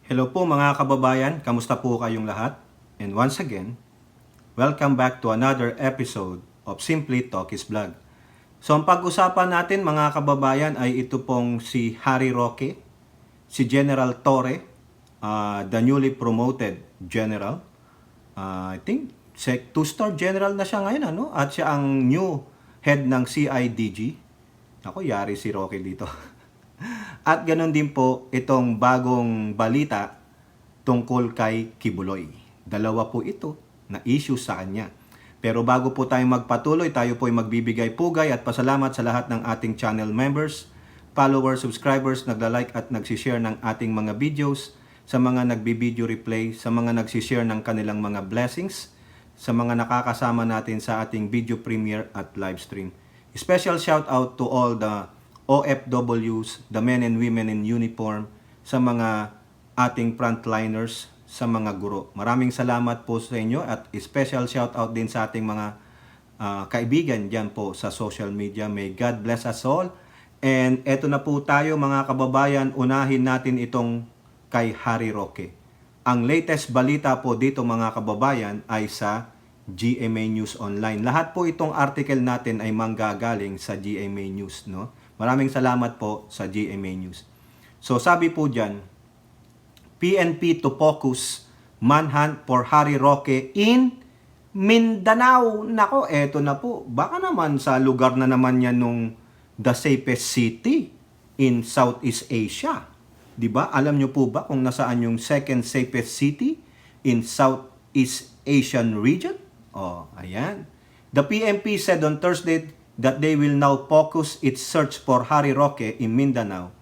Hello po mga kababayan, kamusta po kayong lahat? And once again, welcome back to another episode of Simply Talkies Vlog. So ang pag-usapan natin mga kababayan ay ito pong si Harry Roque, si General Torre, the newly promoted general. I think 2-star general na siya ngayon, ano? At siya ang new head ng CIDG. Ako, yari si Roque dito. At ganun din po itong bagong balita tungkol kay Kibuloy. Dalawa po ito na issue sa kanya. Pero bago po tayo magpatuloy, tayo po ay magbibigay pugay at pasalamat sa lahat ng ating channel members, followers, subscribers, nagla-like at nagsishare ng ating mga videos, sa mga nagbi-video replay, sa mga nagsishare ng kanilang mga blessings, sa mga nakakasama natin sa ating video premiere at live stream. Special shout out to all the OFWs, the men and women in uniform, sa mga ating frontliners, sa mga guro. Maraming salamat po sa inyo at special shout out din sa ating mga kaibigan dyan po sa social media. May God bless us all. And eto na po tayo mga kababayan, unahin natin itong kay Harry Roque. Ang latest balita po dito mga kababayan ay sa GMA News Online. Lahat po itong article natin ay manggagaling sa GMA News, no? Maraming salamat po sa GMA News. So sabi po dyan, PNP to focus manhunt for Harry Roque in Mindanao. Nako, eto na po. Baka naman sa lugar na naman yan nung the safest city in Southeast Asia. Diba? Alam nyo po ba kung nasaan yung second safest city in Southeast Asian region? Oh, ayan. The PNP said on Thursday that they will now focus its search for Harry Roque in Mindanao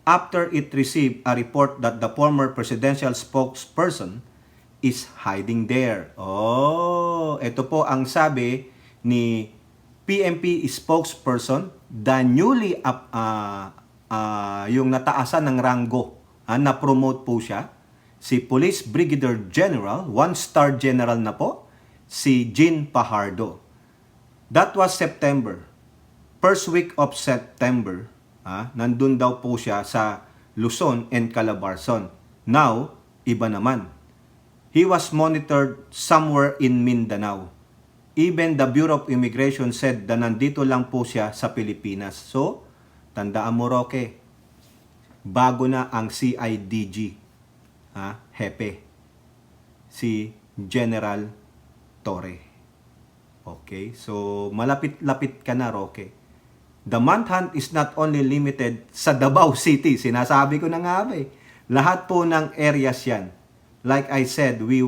after it received a report that the former presidential spokesperson is hiding there. Oh, ito po ang sabi ni PNP spokesperson, the newly yung nataasan ng ranggo, na-promote po siya, si Police Brigadier General, 1-star general na po, si Jean Pajardo. That was September. First week of September, nandun daw po siya sa Luzon and Calabarzon. Now, iba naman. He was monitored somewhere in Mindanao. Even the Bureau of Immigration said na nandito lang po siya sa Pilipinas. So, tandaan mo Roque, bago na ang CIDG, hepe, si General Torre. Okay, so malapit-lapit ka na, Roque. The manhunt is not only limited sa Davao City. Sinasabi ko na nga ba eh. Lahat po ng areas yan. Like I said, we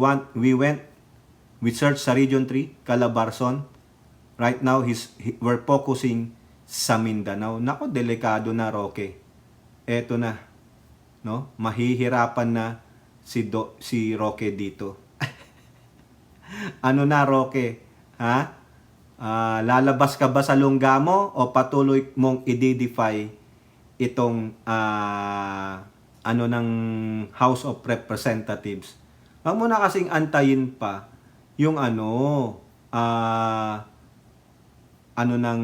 searched sa Region 3, Calabarzon. Right now, we're focusing sa Mindanao. Nako, delikado na, Roque. Eto na. No? Mahihirapan na si Roque dito. Ano na, Roque? Lalabas ka ba sa lungga mo o patuloy mong i-defy itong ng House of Representatives? Wag mo na kasing antayin pa yung ng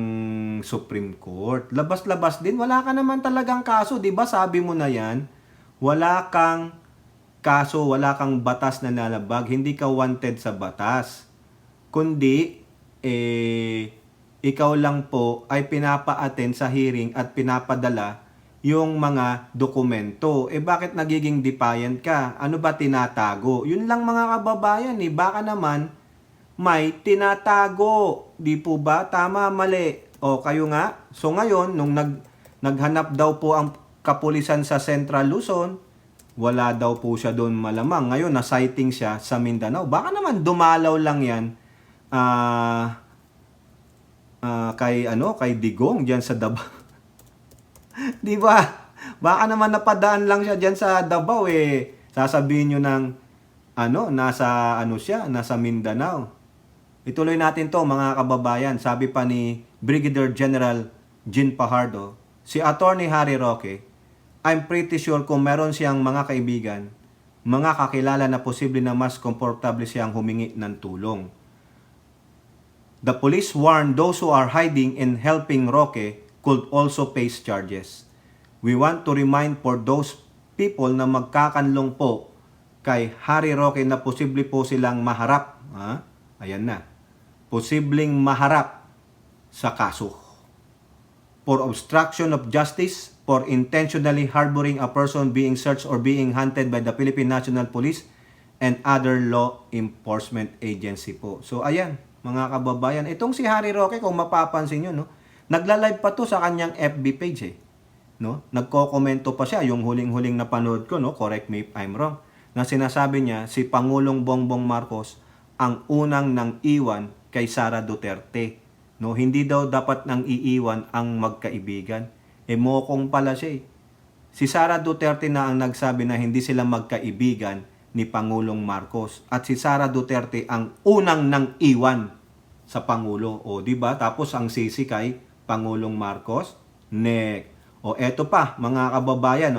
Supreme Court. Labas-labas din, wala ka naman talagang kaso, 'di ba? Sabi mo na 'yan. Wala kang kaso, wala kang batas na nalabag, hindi ka wanted sa batas. Kundi, ikaw lang po ay pinapa-attend sa hearing at pinapadala yung mga dokumento. Bakit nagiging defiant ka? Ano ba tinatago? Yun lang mga kababayan, baka naman may tinatago. Di po ba? Tama, mali. O kayo nga. So ngayon, nung naghanap daw po ang kapulisan sa Central Luzon, wala daw po siya doon malamang. Ngayon, na-sighting siya sa Mindanao. Baka naman dumalaw lang yan kay Digong diyan sa Davao. 'Di ba? Baka naman napadaan lang siya diyan sa Davao sasabihin niyo ng nasa Mindanao. Ituloy natin 'to mga kababayan. Sabi pa ni Brigadier General Jean Pajardo, si Attorney Harry Roque, I'm pretty sure kung meron siyang mga kaibigan, mga kakilala na posible na mas komportable siyang humingi ng tulong. The police warned those who are hiding and helping Roque could also face charges. We want to remind for those people na magkakanlong po kay Harry Roque na posible po silang maharap. Ayan na. Posibleng maharap sa kaso. For obstruction of justice, for intentionally harboring a person being searched or being hunted by the Philippine National Police and other law enforcement agency po. So ayan, mga kababayan, itong si Harry Roque, kung mapapansin nyo, no, nagla-live pa to sa kanyang FB page no? Nagko-komento pa siya, yung huling-huling napanood ko, no? Correct me if I'm wrong, na sinasabi niya si Pangulong Bongbong Marcos ang unang nang iwan kay Sara Duterte. No, hindi daw dapat nang iiwan ang magkaibigan. Mokong pala siya. Si Sara Duterte na ang nagsabi na hindi sila magkaibigan ni Pangulong Marcos. At si Sara Duterte ang unang nang iwan sa Pangulo. O, di ba? Tapos ang sisi kay Pangulong Marcos, nek. O, eto pa, mga kababayan,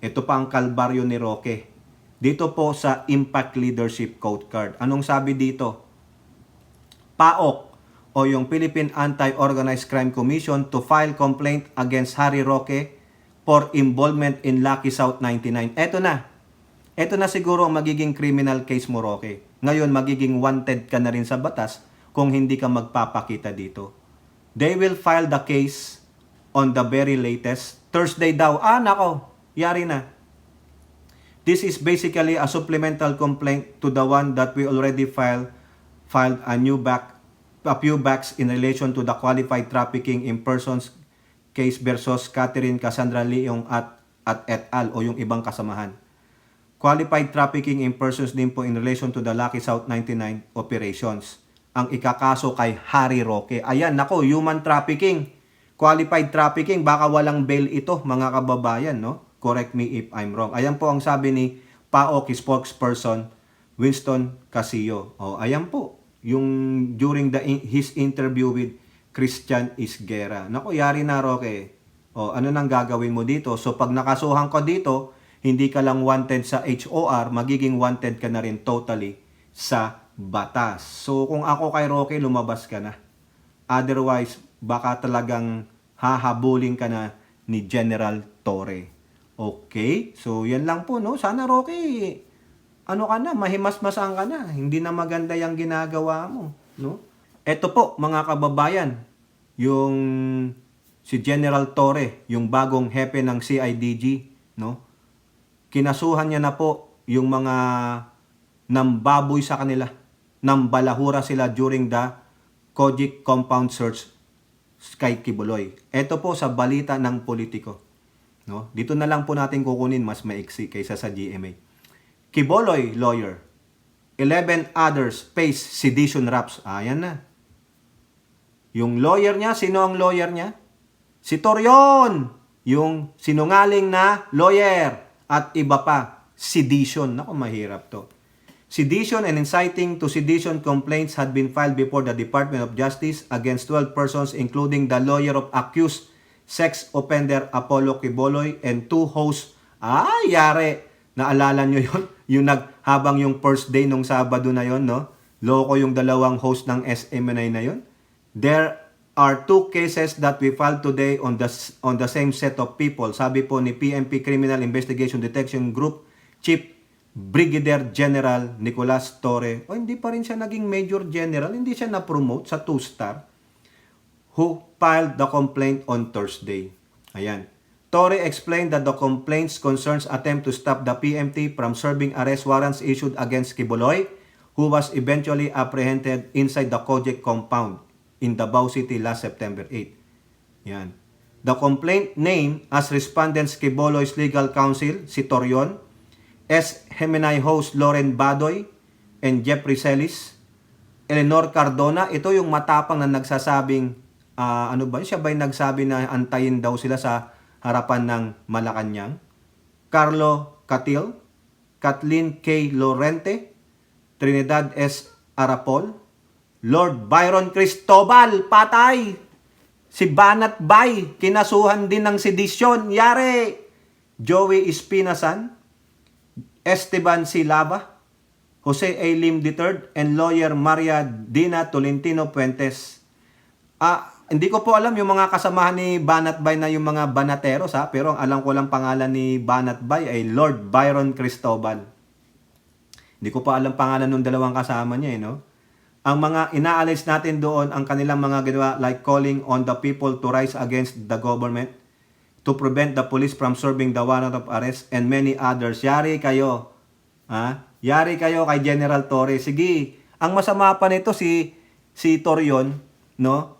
Ito pa ang kalbaryo ni Roque. Dito po sa Impact Leadership Code Card. Anong sabi dito? PAOK o yung Philippine Anti-Organized Crime Commission to file complaint against Harry Roque for involvement in Lucky South 99. Eto na. Eto na siguro ang magiging criminal case mo, Roque. Ngayon, magiging wanted ka na rin sa batas kung hindi ka magpapakita dito. They will file the case on the very latest Thursday daw. Nako, yari na. This is basically a supplemental complaint to the one that we already filed a few backs in relation to the qualified trafficking in persons case versus Catherine Cassandra Leong at et al. O yung ibang kasamahan. Qualified trafficking in persons din po in relation to the Lucky South 99 operations. Ang ikakaso kay Harry Roque. Ayan, nako, human trafficking. Qualified trafficking, baka walang bail ito, mga kababayan, no? Correct me if I'm wrong. Ayan po ang sabi ni PAOK spokesperson Winston Casillo. Ayan po, yung during his interview with Christian Isguera. Naku, yari na, Roque. Ano nang gagawin mo dito? So pag nakasuhan ka dito, hindi ka lang wanted sa HOR, magiging wanted ka na rin totally sa batas. So kung ako kay Roque, lumabas ka na. Otherwise, baka talagang hahabulin ka na ni General Torre. Okay? So yan lang po, no? Sana, Roque, ano ka na, mahimasmasan ka na. Hindi na maganda yung ginagawa mo, no? Ito po, mga kababayan, yung si General Torre, yung bagong hepe ng CIDG, no? Kinasuhan niya na po yung mga nambaboy sa kanila, nambalahura sila during the Kojic compound search kay Kibuloy. Ito po sa balita ng politiko, no? Dito na lang po natin kukunin, mas maiksi kaysa sa GMA. Kibuloy lawyer, 11 others face sedition raps. Ayan na. Yung lawyer niya, sino ang lawyer niya? Si Torion, yung sinungaling na lawyer. At iba pa, sedition. Naku, mahirap to. Sedition and inciting to sedition complaints had been filed before the Department of Justice against 12 persons including the lawyer of accused sex offender Apollo Kibuloy and 2 hosts. Yari. Naalala nyo yun? Yung habang yung first day nung Sabado na yon, no? Loko yung dalawang host ng SMNI na yon. There are 2 cases that we filed today on the same set of people. Sabi po ni PNP Criminal Investigation Detection Group Chief Brigadier General Nicolas Torre. Hindi pa rin siya naging Major General. Hindi siya na-promote sa 2-star. Who filed the complaint on Thursday. Ayan. Torre explained that the complaints concerns attempt to stop the PMT from serving arrest warrants issued against Kibuloy, who was eventually apprehended inside the Kojic compound in Davao City last September 8. Yan. The complaint named as respondents Kibuloy's legal counsel, si Torion, S. Gemini host Loren Badoy, and Jeffrey Celis, Eleanor Cardona. Ito yung matapang na nagsasabing, siya ba'y nagsabi na antayin daw sila sa harapan ng Malacanang? Carlo Catil, Kathleen K. Lorente, Trinidad S. Arapol, Lord Byron Cristobal, patay! Si Banat Bay, kinasuhan din ng sedisyon, yari! Joey Espinasan, Esteban Silava, Jose A. Lim III, and lawyer Maria Dina Tolentino Puentes. Hindi ko po alam yung mga kasamahan ni Banat Bay na yung mga Banateros ha, pero ang alam ko lang pangalan ni Banat Bay ay Lord Byron Cristobal. Hindi ko pa alam pangalan ng dalawang kasama niya no. Ang mga inaalis natin doon, ang kanilang mga ginawa like calling on the people to rise against the government, to prevent the police from serving the warrant of arrest, and many others. Yari kayo. Ha? Yari kayo kay General Torre. Sige, ang masama pa nito si Torion, no?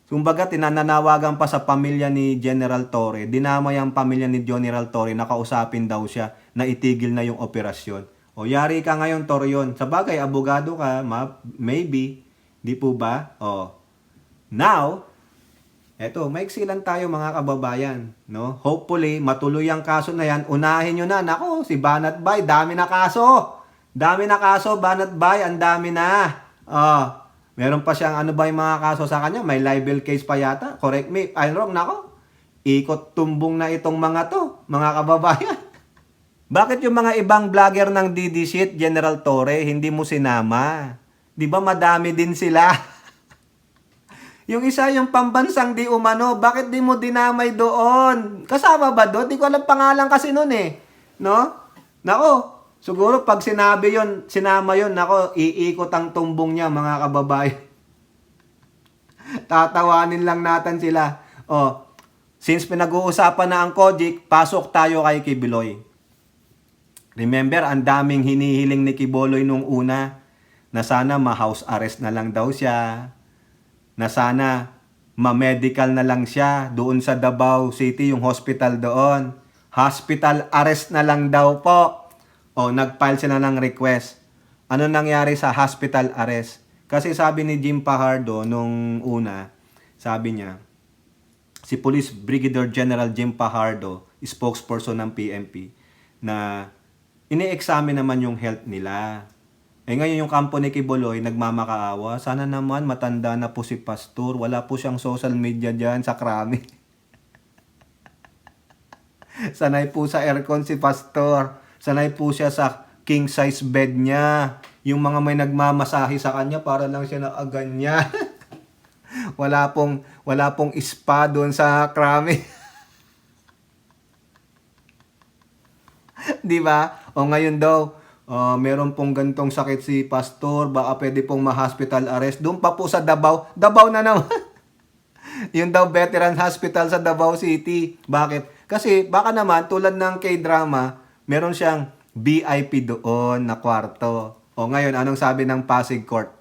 Kumbaga, tinananawagan pa sa pamilya ni General Torre. Dinamay ang pamilya ni General Torre, nakausapin daw siya na itigil na yung operasyon. O, yari ka ngayon, Torion. Sa bagay, abogado ka, maybe. Di po ba? O, now, eto, maiksi lang tayo mga kababayan. No? Hopefully, matuloy ang kaso na yan. Unahin nyo na. Nako, si Banat Bay, dami na kaso. Dami na kaso, Banat Bay, ang dami na. Meron pa siyang ano ba yung mga kaso sa kanya? May libel case pa yata. Correct me if I'm wrong. Nako, ikot tumbong na itong mga to, mga kababayan. Bakit yung mga ibang vlogger ng DD General Torre, hindi mo sinama? Di ba madami din sila? Yung isa, yung pambansang di umano, bakit di mo dinamay doon? Kasama ba doon? Di ko alam pangalan kasi noon eh. No? Nako, siguro pag sinama yon, nako, iikot ang tumbong niya mga kababayan. Tatawanin lang natin sila. Since pinag-uusapan na ang Kojic, pasok tayo kay Kibuloy. Remember, ang daming hinihiling ni Kibuloy nung una na sana ma-house arrest na lang daw siya, na sana ma-medical na lang siya doon sa Davao City, yung hospital doon. Hospital arrest na lang daw po. Nag-file sila ng request. Ano nangyari sa hospital arrest? Kasi sabi ni Jim Fajardo nung una, sabi niya, si Police Brigadier General Jim Fajardo, spokesperson ng PNP, na ini-examine naman yung health nila. Ngayon yung kampo ni Kibuloy, nagmamakaawa. Sana naman matanda na po si Pastor. Wala po siyang social media dyan sa krami. Sanay po sa aircon si Pastor. Sanay po siya sa king size bed niya. Yung mga may nagmamasahe sa kanya, para lang siya na ganyan. wala pong spa doon sa krami. Di ba? Ngayon daw, meron pong gantong sakit si Pastor, baka pwede pong ma-hospital arrest. Doon pa po sa Davao. Davao na naman. Yung daw veteran hospital sa Davao City. Bakit? Kasi baka naman, tulad ng K-drama, meron siyang VIP doon na kwarto. Ngayon, anong sabi ng Pasig Court?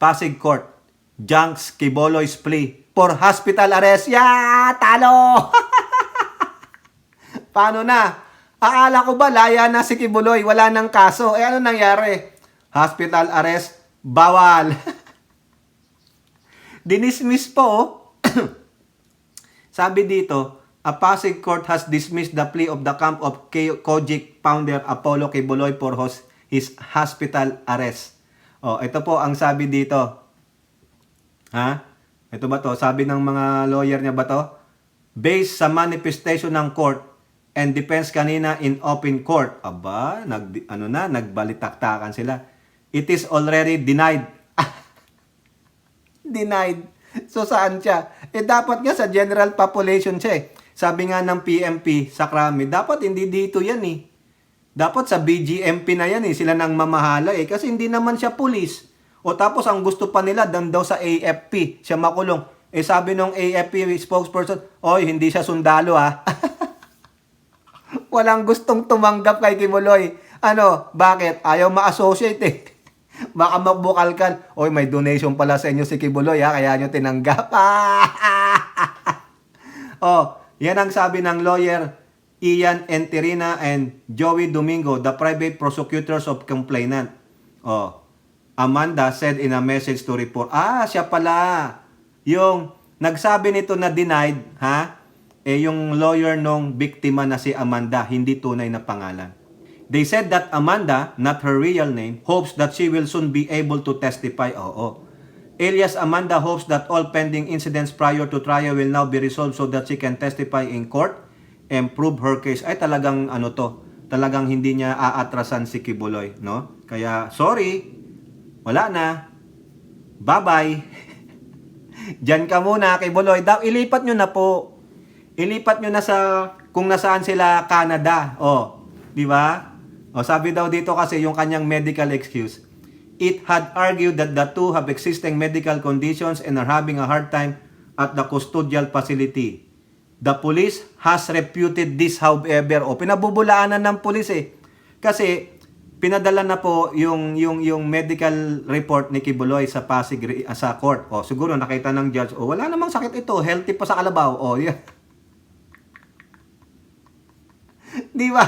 Pasig Court, Junks Kibuloy's plea for hospital arrest. Talo! Paano na? Akala ko ba laya na si Kibuloy, wala nang kaso. Ano nangyari? Hospital arrest, bawal. Dinismiss po. Sabi dito, a Pasig court has dismissed the plea of the camp of Kojic founder Apollo Kibuloy for his hospital arrest. Ito po ang sabi dito. Ito ba to? Sabi ng mga lawyer niya ba to? Based sa manifestation ng court and defense kanina in open court. Aba, nagbalitaktakan sila. It is already denied. Denied. So saan siya? Dapat nga sa general population siya eh. Sabi nga ng PMP sa Krami, dapat hindi dito yan eh. Dapat sa BGMP na yan eh. Sila nang mamahala eh. Kasi hindi naman siya pulis. Tapos ang gusto pa nila daw sa AFP, siya makulong. Sabi ng AFP spokesperson, hindi siya sundalo ha. Walang gustong tumanggap kay Kibuloy. Bakit? Ayaw ma-associate eh. Baka magbukalkan. May donation pala sa inyo si Kibuloy ha, kaya nyo tinanggap. Yan ang sabi ng lawyer Ian Enterina and Joey Domingo, the private prosecutors of complainant. Amanda said in a message to report. Siya pala. Yung nagsabi nito na denied, ha? Yung lawyer nung biktima na si Amanda, hindi tunay na pangalan. They said that Amanda, not her real name, hopes that she will soon be able to testify. Alias Amanda hopes that all pending incidents prior to trial will now be resolved so that she can testify in court and prove her case. Talagang talagang hindi niya aatrasan si Kibuloy, no? Kaya sorry, wala na. Bye-bye. Diyan ka muna, Kibuloy. Ilipat nyo na po. Ilipat nyo na sa kung nasaan sila Canada. O, di ba? O, sabi daw dito kasi yung kanyang medical excuse. It had argued that the two have existing medical conditions and are having a hard time at the custodial facility. The police has refuted this, however. O, pinabubulaanan ng police eh. Kasi, pinadala na po yung medical report ni Kibuloy sa Pasig sa court. O, siguro nakita ng judge, o wala namang sakit ito, healthy pa sa kalabaw. O, yeah. Di ba?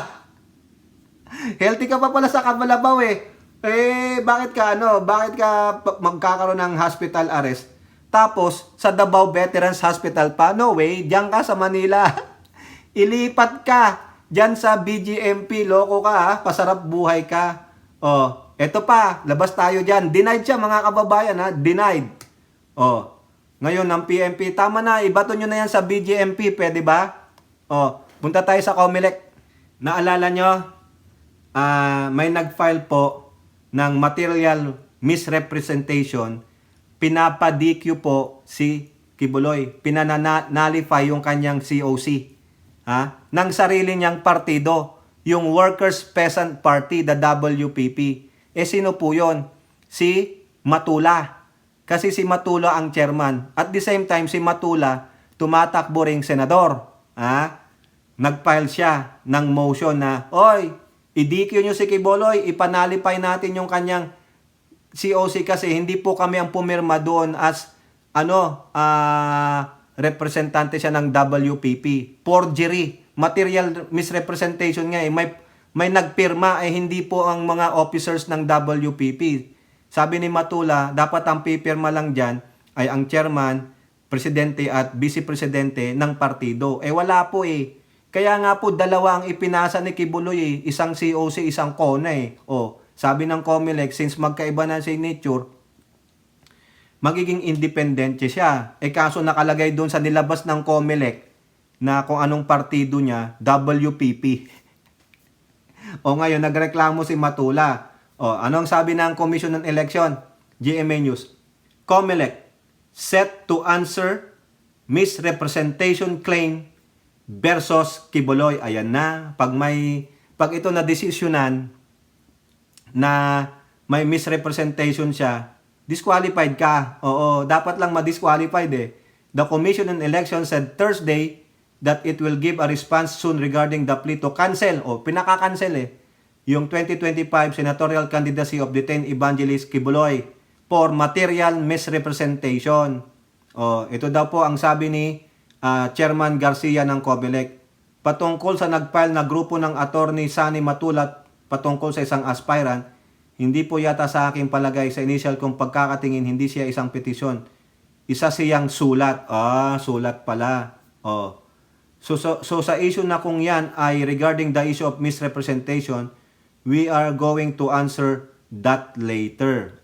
Healthy ka pa pala sa kalabaw eh. Bakit ka magkakaroon ng hospital arrest? Tapos, sa Davao Veterans Hospital pa, no way, diyan ka sa Manila. Ilipat ka. Diyan sa BGMP, loko ka ha, pasarap buhay ka. Oh, eto pa, labas tayo diyan. Denied siya mga kababayan ha, denied. Oh, ngayon ng PNP, tama na, ibato nyo na yan sa BGMP, pwede ba? Oh, punta tayo sa COMELEC. Naalala nyo, may nag-file po ng material misrepresentation, pinapa-DQ po si Kibuloy, pinananalify yung kanyang COC. Ng sarili niyang partido, yung Workers Peasant Party, the WPP. Sino po yun? Si Matula. Kasi si Matula ang chairman. At the same time, si Matula tumatakbo ring senador. Nag-file siya ng motion na, oy, i-DQ nyo si Kibuloy, ipanalify natin yung kanyang COC kasi hindi po kami ang pumirma doon as representante siya ng WPP. Forgery, material misrepresentation nga eh. May nagpirma hindi po ang mga officers ng WPP. Sabi ni Matula, dapat ang pipirma lang dyan ay ang chairman, presidente at vice-presidente ng partido. Wala po eh. Kaya nga po dalawa ang ipinasa ni Kibuloy eh. Isang COC, isang CONA eh. Sabi ng COMELEC, since magkaiba na signature, magiging independent siya. Kaso nakalagay doon sa nilabas ng COMELEC na kung anong partido niya, WPP. Ngayon, nagreklamo si Matula. Anong sabi ng Commission on Election? GMA News. COMELEC set to answer misrepresentation claim versus Kibuloy. Ayan na. Pag ito na desisyonan na may misrepresentation siya, disqualified ka. Dapat lang ma-disqualified eh. The Commission on Election said Thursday that it will give a response soon regarding the plea to cancel. Pinaka-cancel eh. Yung 2025 senatorial candidacy of detained Evangelist Kibuloy for material misrepresentation. Ito daw po ang sabi ni Chairman Garcia ng COMELEC. Patungkol sa nag-file na grupo ng attorney Sani Matulat patungkol sa isang aspirant, hindi po yata sa aking palagay sa initial kong pagkakatingin, hindi siya isang petisyon. Isa siyang sulat. Sulat pala. So sa issue na kung yan ay regarding the issue of misrepresentation, we are going to answer that later.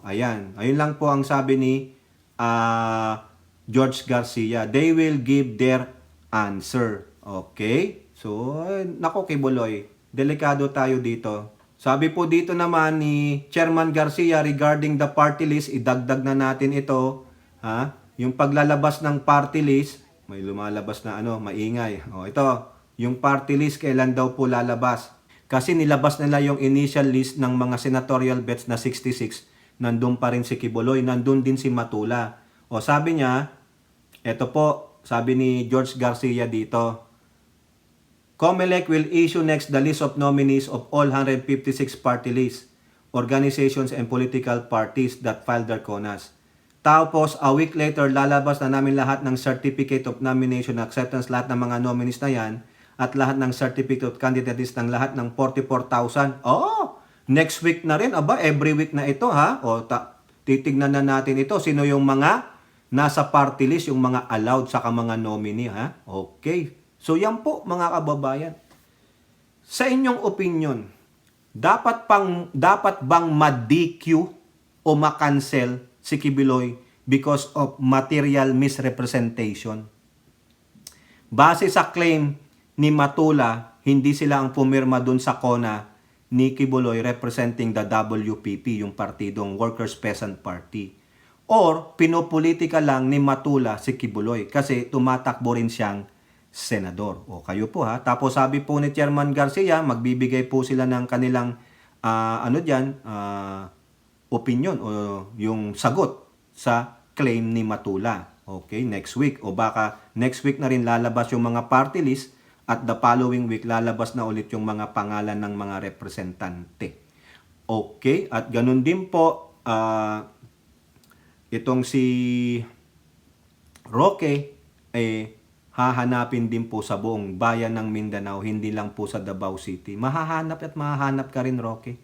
Ayan. Ayun lang po ang sabi ni George Garcia. They will give their answer. Okay? So, nako Kibuloy, delikado tayo dito. Sabi po dito naman ni Chairman Garcia regarding the party list, idagdag na natin ito. Yung paglalabas ng party list, may lumalabas na maingay. Ito, yung party list kailan daw po lalabas? Kasi nilabas nila yung initial list ng mga senatorial bets na 66. Nandun pa rin si Kibuloy, nandun din si Matula. Sabi niya, ito po, sabi ni George Garcia dito, COMELEC will issue next the list of nominees of all 156 party lists, organizations and political parties that filed their CONAs. Tapos, a week later, lalabas na namin lahat ng Certificate of Nomination Acceptance, lahat ng mga nominees na yan, at lahat ng Certificate of Candidates ng lahat ng 44,000. Next week na rin. Every week na ito ha. Titignan na natin ito. Sino yung mga nasa party list, yung mga allowed sa mga nominee ha. Okay. So yan po mga kababayan. Sa inyong opinion, dapat bang ma-DQ o ma-cancel si Kibuloy because of material misrepresentation? Base sa claim ni Matula, hindi sila ang pumirma dun sa CONA ni Kibuloy representing the WPP, yung partidong Workers Peasant Party. or pinopolitika lang ni Matula si Kibuloy kasi tumatakbo rin siyang senador. O kayo po ha. Tapos sabi po ni Chairman Garcia, magbibigay po sila ng kanilang opinion o yung sagot sa claim ni Matula. Okay, next week. O baka next week na rin lalabas yung mga party list at the following week lalabas na ulit yung mga pangalan ng mga representante. Okay, at ganun din po itong si Roque hahanapin din po sa buong bayan ng Mindanao, hindi lang po sa Davao City. Mahahanap at mahahanap ka rin, Roque.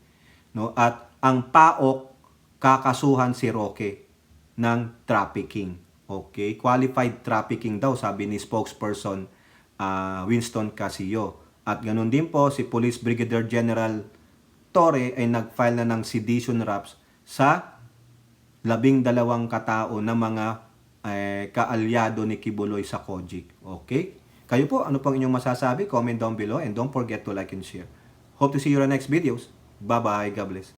No? At ang PAOK, kakasuhan si Roque ng trafficking. Okay? Qualified trafficking daw, sabi ni spokesperson Winston Casillo. At ganun din po, si Police Brigadier General Torre ay nag-file na ng sedition raps sa 12 katao na mga kaalyado ni Kibuloy sa COGIC. Okay? Kayo po, ano pang inyong masasabi? Comment down below and don't forget to like and share. Hope to see you in the next videos. Bye-bye. God bless.